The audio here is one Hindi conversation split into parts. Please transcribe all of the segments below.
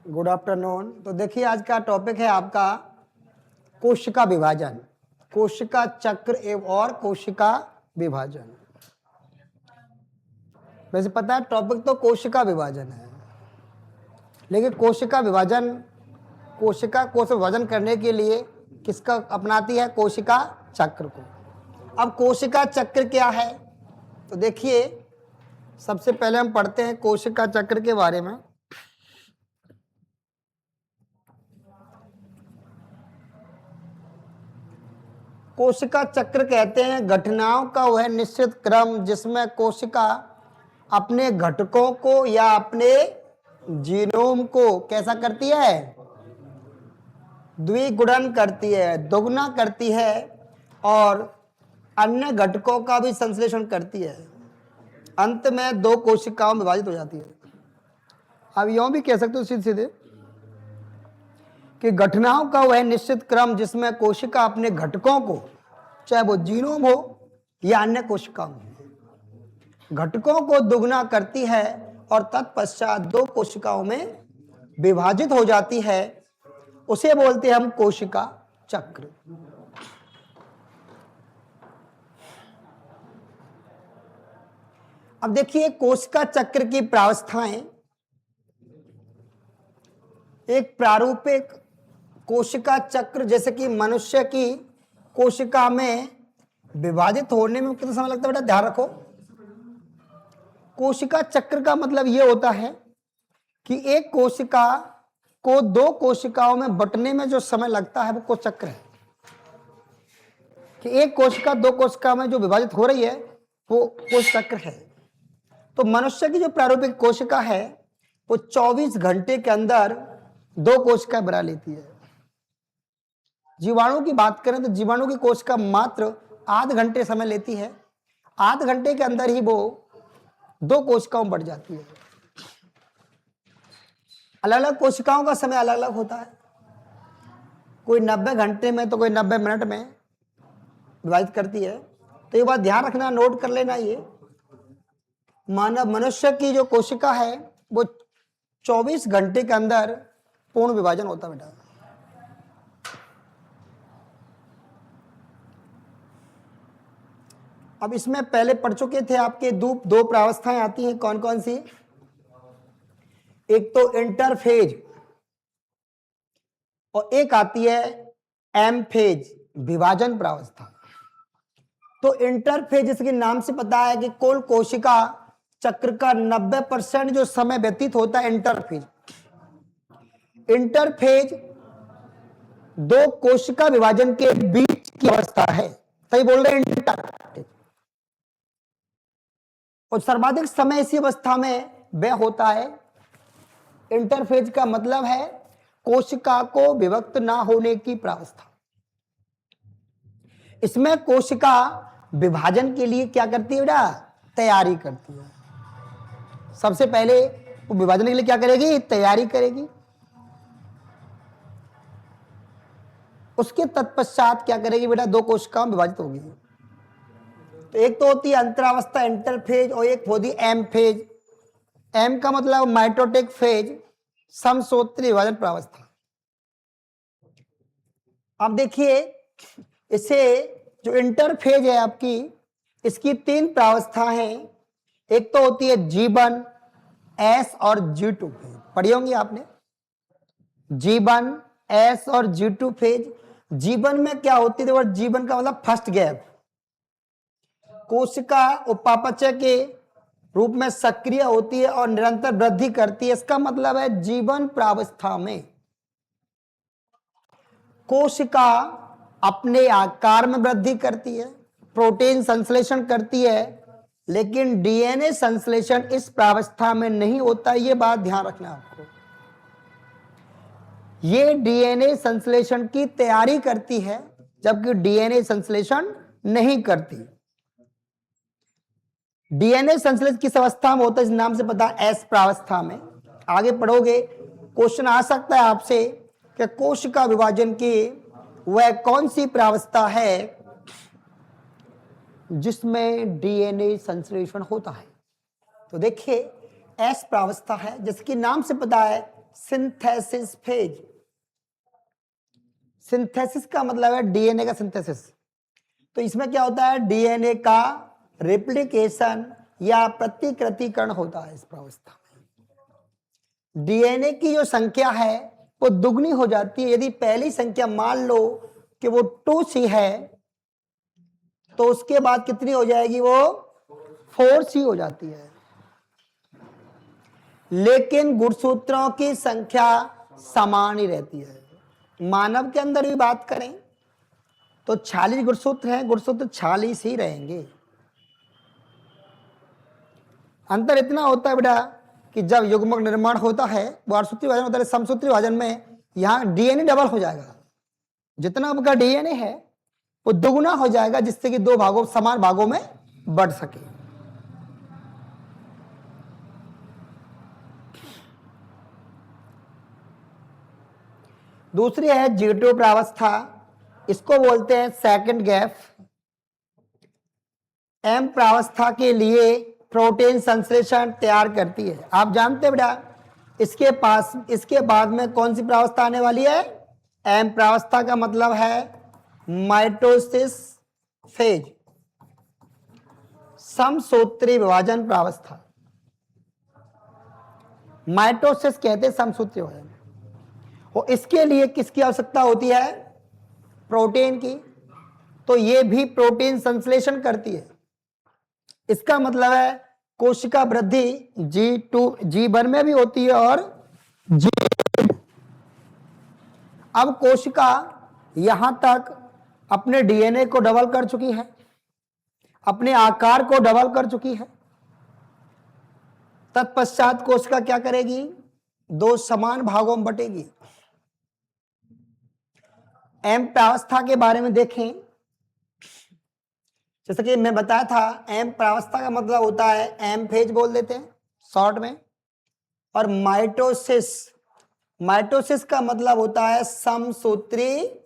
Good afternoon. तो देखिए आज का टॉपिक है आपका कोशिका विभाजन, कोशिका चक्र एवं और कोशिका विभाजन। वैसे पता है टॉपिक तो कोशिका विभाजन है, लेकिन कोशिका विभाजन कोशिका कोश विभाजन करने के लिए किसका अपनाती है? कोशिका चक्र को। अब कोशिका चक्र क्या है? तो देखिए सबसे पहले हम पढ़ते हैं कोशिका चक्र के बारे में। कोशिका चक्र कहते हैं घटनाओं का वह निश्चित क्रम जिसमें कोशिका अपने घटकों को या अपने जीनोम को कैसा करती है? द्विगुणन करती है, दोगुना करती है और अन्य घटकों का भी संश्लेषण करती है। अंत में दो कोशिकाओं में विभाजित हो जाती है। अब यूं भी कह सकते हो सीधे सीधे कि घटनाओं का वह निश्चित क्रम जिसमें कोशिका अपने घटकों को, चाहे वो जीनोम हो या अन्य कोशिकाओं हो, घटकों को दुगना करती है और तत्पश्चात दो कोशिकाओं में विभाजित हो जाती है। उसे बोलते हैं हम कोशिका चक्र। अब देखिए कोशिका चक्र की प्रावस्थाएं। एक प्रारूपिक कोशिका चक्र जैसे कि मनुष्य की कोशिका में विभाजित होने में कितना समय लगता है? बेटा ध्यान रखो, कोशिका चक्र का मतलब यह होता है कि एक कोशिका को दो कोशिकाओं में बंटने में जो समय लगता है वो कोश चक्र है। कि एक कोशिका दो कोशिकाओं में जो विभाजित हो रही है वो कोश चक्र है। तो मनुष्य की जो प्रारूपिक कोशिका है वो 24 घंटे के अंदर दो कोशिका बना लेती है। जीवाणु की बात करें तो जीवाणु की कोशिका मात्र आध घंटे समय लेती है। आध घंटे के अंदर ही वो दो कोशिकाओं में बढ़ जाती है। अलग अलग कोशिकाओं का समय अलग अलग होता है, कोई 90 घंटे में तो कोई 90 मिनट में विभाजित करती है। तो ये बात ध्यान रखना, नोट कर लेना। ये मानव मनुष्य की जो कोशिका है वो 24 घंटे के अंदर पूर्ण विभाजन होता है बेटा। अब इसमें पहले पढ़ चुके थे आपके दो प्रावस्थाएं आती हैं, कौन कौन सी? एक तो इंटरफेज और एक आती है एम फेज, विभाजन प्रावस्था। तो इंटरफेज जिसके नाम से पता है कि कुल कोशिका चक्र का 90% जो समय व्यतीत होता है इंटरफेज। इंटरफेज दो कोशिका विभाजन के बीच की अवस्था है, सही बोल रहे हैं? इंटरफेज और सर्वाधिक समय इसी अवस्था में व्यय होता है। इंटरफेज का मतलब है कोशिका को विभक्त ना होने की प्रावस्था। इसमें कोशिका विभाजन के लिए क्या करती है बेटा? तैयारी करती है। सबसे पहले वो विभाजन के लिए क्या करेगी? तैयारी करेगी। उसके तत्पश्चात क्या करेगी बेटा? दो कोशिकाओं में विभाजित होगी। तो एक तो होती है अंतरावस्था इंटरफेज और एक होती है एम फेज। एम का मतलब माइटोटिक फेज, समसूत्री विभाजन प्रावस्था। अब देखिए इसे जो इंटरफेज है आपकी, इसकी तीन प्रावस्था हैं। एक तो होती है G1, S और G2 फेज, पढ़ी होंगी आपने। G1, S और G2 फेज। G1 में क्या होती है? G1 का मतलब फर्स्ट गैप। कोशिका उपापचय के रूप में सक्रिय होती है और निरंतर वृद्धि करती है। इसका मतलब है G1 प्रावस्था में कोशिका अपने आकार में वृद्धि करती है, प्रोटीन संश्लेषण करती है, लेकिन डीएनए संश्लेषण इस प्रावस्था में नहीं होता। ये बात ध्यान रखना आपको। ये डीएनए संश्लेषण की तैयारी करती है जबकि डीएनए संश्लेषण नहीं करती। डीएनए संश्लेषण किस अवस्था में होता है? इस नाम से पता है, एस प्रावस्था में। आगे पढ़ोगे क्वेश्चन आ सकता है आपसे कि कोशिका विभाजन की वह कौन सी प्रावस्था है जिसमें डीएनए संश्लेषण होता है? तो देखिए एस प्रावस्था है, जिसके नाम से पता है सिंथेसिस फेज। सिंथेसिस का मतलब है डीएनए का सिंथेसिस। तो इसमें क्या होता है, डीएनए का रेप्लिकेशन या प्रतिकृतिकरण होता है इस प्रावस्था में। डीएनए की जो संख्या है वो दुगनी हो जाती है। यदि पहली संख्या मान लो कि वो 2C है तो उसके बाद कितनी हो जाएगी, वो 4C हो जाती है। लेकिन गुणसूत्रों की संख्या समान ही रहती है। मानव के अंदर भी बात करें तो 46 गुणसूत्र हैं, गुणसूत्र 46 ही रहेंगे। अंतर इतना होता है बेटा कि जब युग्मक निर्माण होता है वो अर्थसूत्री विभाजन होता है, समसूत्री विभाजन में यहाँ डीएनए डबल हो जाएगा। जितना आपका डीएनए है वो दुगुना हो जाएगा, जिससे कि दो भागों समान भागों में बढ़ सके। दूसरी है G2 प्रावस्था, इसको बोलते हैं सेकंड गैप। M प्रावस्था के लिए प्रोटीन संश्लेषण तैयार करती है। आप जानते हैं बेटा इसके बाद में कौन सी प्रावस्था आने वाली है, M प्रावस्था का मतलब है माइटोसिस फेज, समसूत्री विभाजन प्रावस्था। माइटोसिस कहते हैं समसूत्री विभाजन। और इसके लिए किसकी आवश्यकता होती है, प्रोटीन की। तो ये भी प्रोटीन संश्लेषण करती है। इसका मतलब है कोशिका वृद्धि G1 में भी होती है और अब कोशिका यहां तक अपने डीएनए को डबल कर चुकी है, अपने आकार को डबल कर चुकी है। तत्पश्चात कोशिका क्या करेगी, दो समान भागों में बटेगी। एम प्रावस्था के बारे में देखें, जैसे कि मैं बताया था, एम प्रावस्था का मतलब होता है, एम फेज बोल देते हैं शॉर्ट में। और माइटोसिस का मतलब होता है समसूत्री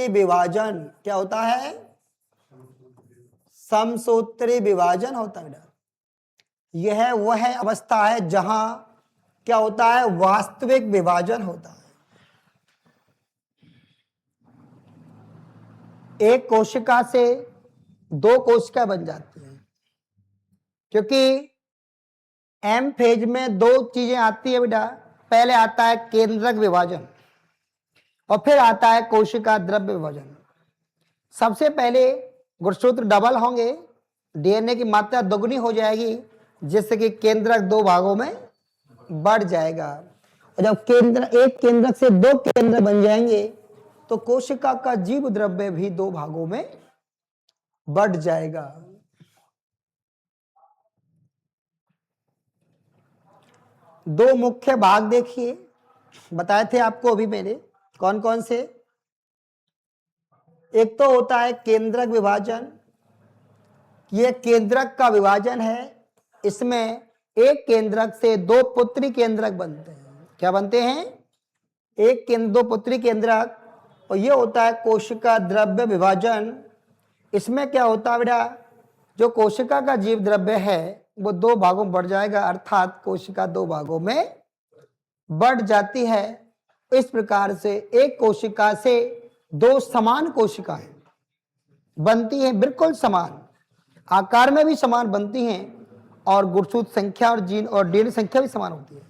विभाजन। क्या होता है, समसूत्री विभाजन होता है। यह वह अवस्था है जहां क्या होता है, वास्तविक विभाजन होता है। एक कोशिका से दो कोशिका बन जाती हैं, क्योंकि एम फेज में दो चीजें आती है बेटा। पहले आता है केंद्रक विभाजन और फिर आता है कोशिका द्रव्य विभाजन। सबसे पहले गुणसूत्र डबल होंगे, डीएनए की मात्रा दोगुनी हो जाएगी, जिससे कि केंद्रक दो भागों में बढ़ जाएगा। और जब एक केंद्रक से दो केंद्र बन जाएंगे तो कोशिका का जीव द्रव्य भी दो भागों में बढ़ जाएगा। दो मुख्य भाग देखिए, बताए थे आपको अभी मैंने, कौन कौन से। एक तो होता है केंद्रक विभाजन। यह केंद्रक का विभाजन है। इसमें एक केंद्रक से दो पुत्री केंद्रक बनते हैं। क्या बनते हैं, एक केंद्र दो पुत्री केंद्रक। और यह होता है कोशिका द्रव्य विभाजन। इसमें क्या होता है बेटा, जो कोशिका का जीव द्रव्य है वो दो भागों में बढ़ जाएगा, अर्थात कोशिका दो भागों में बढ़ जाती है। इस प्रकार से एक कोशिका से दो समान कोशिकाएं बनती हैं, बिल्कुल समान आकार में भी समान बनती हैं, और गुणसूत्र संख्या और जीन और डीएनए संख्या भी समान होती है।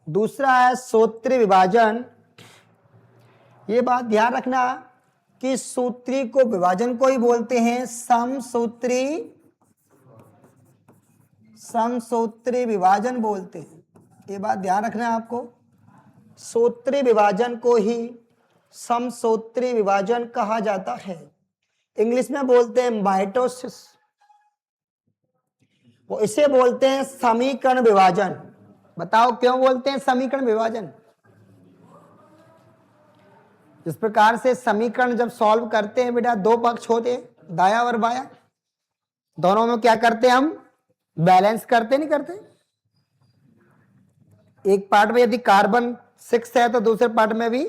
दूसरा है सूत्री विभाजन। ये बात ध्यान रखना कि सूत्री को विभाजन को ही बोलते हैं समसूत्री विभाजन बोलते हैं। ये बात ध्यान रखना है आपको, सूत्री विभाजन को ही समसूत्री विभाजन कहा जाता है। इंग्लिश में बोलते हैं माइटोसिस, वो इसे बोलते हैं समीकरण विभाजन। बताओ क्यों बोलते हैं समीकरण विभाजन। इस प्रकार से समीकरण जब सॉल्व करते हैं बेटा, दो पक्ष होते हैं, दाया और बाया, दोनों में क्या करते हैं हम, बैलेंस करते नहीं करते। एक पार्ट में यदि कार्बन 6 है तो दूसरे पार्ट में भी